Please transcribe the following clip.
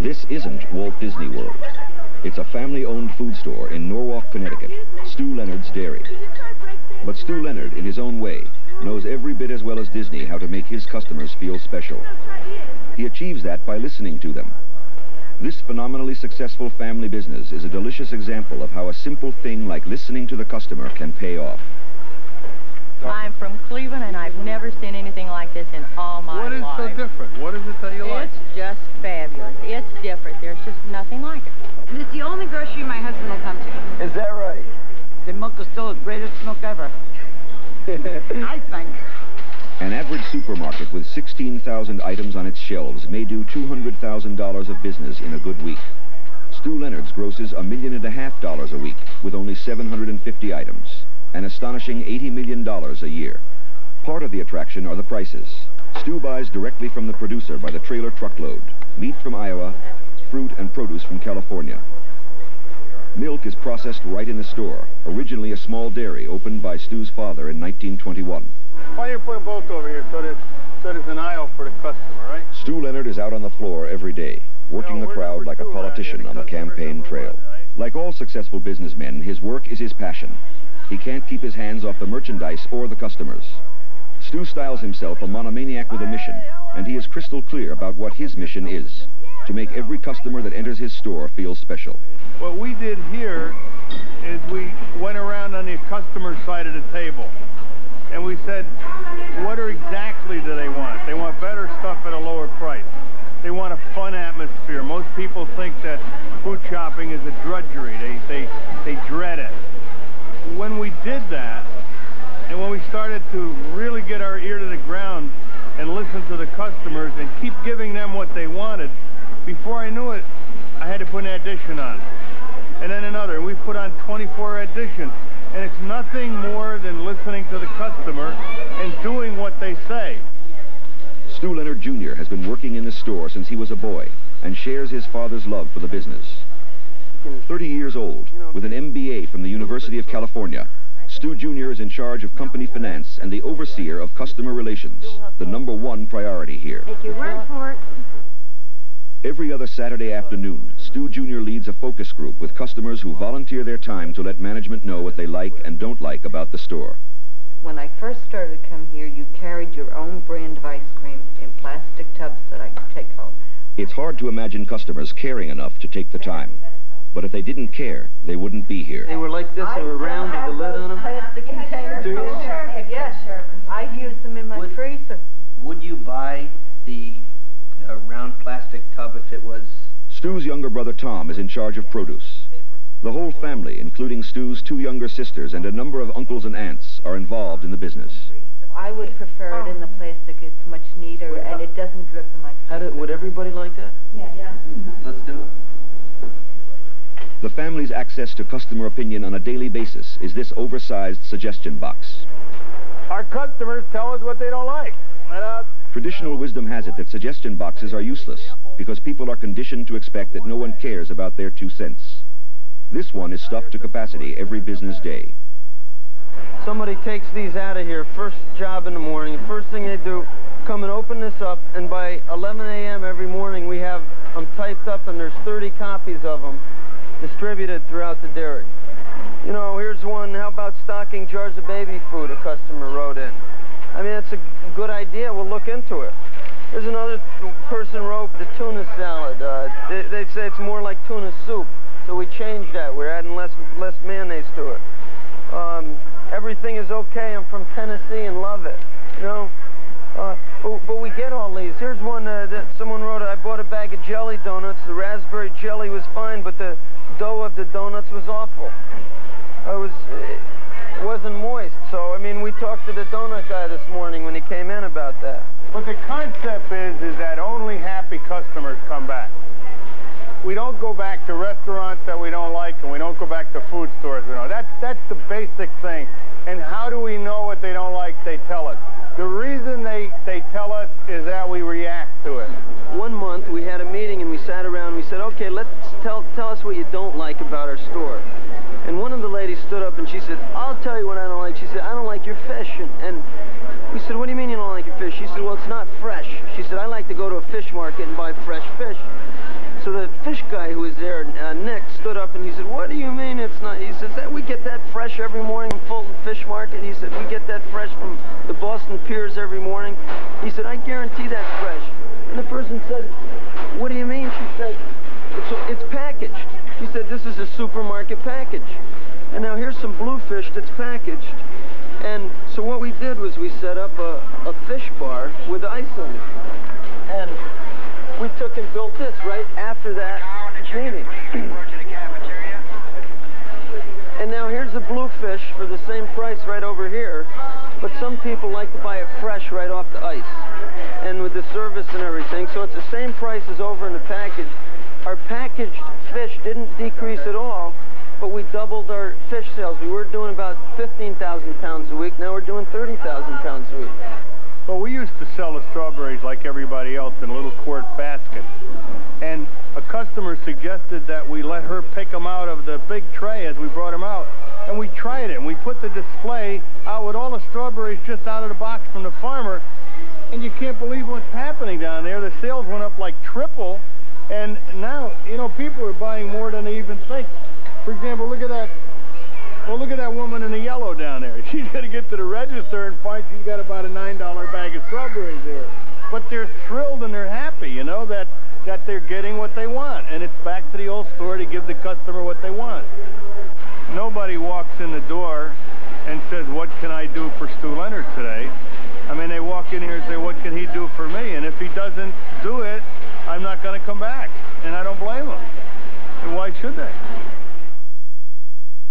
This isn't Walt Disney World. It's a family-owned food store in Norwalk, Connecticut, Stu Leonard's Dairy. But Stu Leonard, in his own way, knows every bit as well as Disney how to make his customers feel special. He achieves that by listening to them. This phenomenally successful family business is a delicious example of how a simple thing like listening to the customer can pay off. I'm from Cleveland, and I've never seen anything like this in all my life. What is so different? What is it that you like? It's just fabulous. It's different. There's just nothing like it. And it's the only grocery my husband will come to. Is that right? The milk is still the greatest milk ever. I think. An average supermarket with 16,000 items on its shelves may do $200,000 of business in a good week. Stu Leonard's grosses $1.5 million a week with only 750 items. An astonishing $80 million a year. Part of the attraction are the prices. Stu buys directly from the producer by the trailer truckload. Meat from Iowa, fruit and produce from California. Milk is processed right in the store, originally a small dairy opened by Stu's father in 1921. Why don't you put them both over here so there's an aisle for the customer, right? Stu Leonard is out on the floor every day, working the crowd like a politician on the campaign trail. Like all successful businessmen, his work is his passion. He can't keep his hands off the merchandise or the customers. Stu styles himself a monomaniac with a mission, and he is crystal clear about what his mission is: to make every customer that enters his store feel special. What we did here is we went around on the customer side of the table, and we said, what exactly do they want? They want better stuff at a lower price. They want a fun atmosphere. Most people think that food shopping is a drudgery. They dread it. When we did that, and when we started to really get our ear to the ground and listen to the customers and keep giving them what they wanted, before I knew it, I had to put an addition on. And then another, and we put on 24 additions. And it's nothing more than listening to the customer and doing what they say. Stu Leonard Jr. has been working in the store since he was a boy and shares his father's love for the business. 30 years old, with an MBA from the University of California, Stu Jr. is in charge of company finance and the overseer of customer relations, the #1 priority here. Take your word for it. Every other Saturday afternoon, Stu Jr. leads a focus group with customers who volunteer their time to let management know what they like and don't like about the store. When I first started to come here, you carried your own brand of ice cream in plastic tubs that I could take home. It's hard to imagine customers caring enough to take the time. But if they didn't care, they wouldn't be here. They were like this, they were round with the lid on them? Plastic containers. Do you? Yes, I use them in my freezer. Would you buy the round plastic tub if it was... Stu's younger brother Tom is in charge of produce. The whole family, including Stu's 2 younger sisters and a number of uncles and aunts, are involved in the business. I would prefer it in the plastic. It's much neater and it doesn't drip in my freezer. Would everybody like that? Yeah. Let's do it. The family's access to customer opinion on a daily basis is this oversized suggestion box. Our customers tell us what they don't like. Traditional wisdom has it that suggestion boxes are useless because people are conditioned to expect that no one cares about their 2 cents. This one is stuffed to capacity every business day. Somebody takes these out of here, first job in the morning. The first thing they do, come and open this up, and by 11 a.m. every morning we have them typed up, and there's 30 copies of them distributed throughout the dairy. You know, here's one, how about stocking jars of baby food, a customer wrote in. I mean, it's a good idea. We'll look into it. There's another person wrote the tuna salad. They say it's more like tuna soup, so we changed that. We're adding less mayonnaise to it. Everything is okay. I'm from Tennessee and love it. You know, but we get all these. Here's one that someone wrote. I bought a bag of jelly donuts. The raspberry jelly was fine, but the dough of the donuts was awful. It wasn't moist. So I mean, we talked to the donut guy this morning when he came in about that. But the concept is that only happy customers come back. We don't go back to restaurants that we don't like, and we don't go back to food stores we don't. That's the basic thing. And how do we know what they don't like? They tell us. The reason they tell us is that we react to it. One month we had a meeting and we sat around and we said, okay, let's tell us what you don't like about our store. And one of the ladies stood up and she said, I'll tell you what I don't like. She said, I don't like your fish. And we said, what do you mean you don't like your fish? She said, well, it's not fresh. She said, I like to go to a fish market and buy fresh fish. So the fish guy who was there, Nick, stood up and he said, "What do you mean it's not?" He says, "We get that fresh every morning from Fulton Fish Market." He said, "We get that fresh from the Boston Piers every morning." He said, "I guarantee that's fresh." And the person said, "What do you mean?" She said, it's packaged." She said, "This is a supermarket package. And now here's some bluefish that's packaged." And so what we did was we set up a fish bar with ice in it. And we took and built this right after that meeting. And now here's the bluefish for the same price right over here. But some people like to buy it fresh right off the ice. And with the service and everything. So it's the same price as over in the package. Our packaged fish didn't decrease at all, but we doubled our fish sales. We were doing about 15,000 pounds a week. Now we're doing 30,000 pounds a week. Well, we used to sell the strawberries like everybody else in a little quart basket. And a customer suggested that we let her pick them out of the big tray as we brought them out. And we tried it, and we put the display out with all the strawberries just out of the box from the farmer. And you can't believe what's happening down there. The sales went up like triple. And now, you know, people are buying more than they even think. For example, look at that. Well, look at that woman in the yellow down there. She's going to get to the register and find she's got about a $9 bag of strawberries there. But they're thrilled and they're happy, you know, that they're getting what they want. And it's back to the old store to give the customer what they want. Nobody walks in the door and says, "What can I do for Stu Leonard today?" I mean, they walk in here and say, "What can he do for me?" And if he doesn't do it, I'm not going to come back. And I don't blame them. And why should they?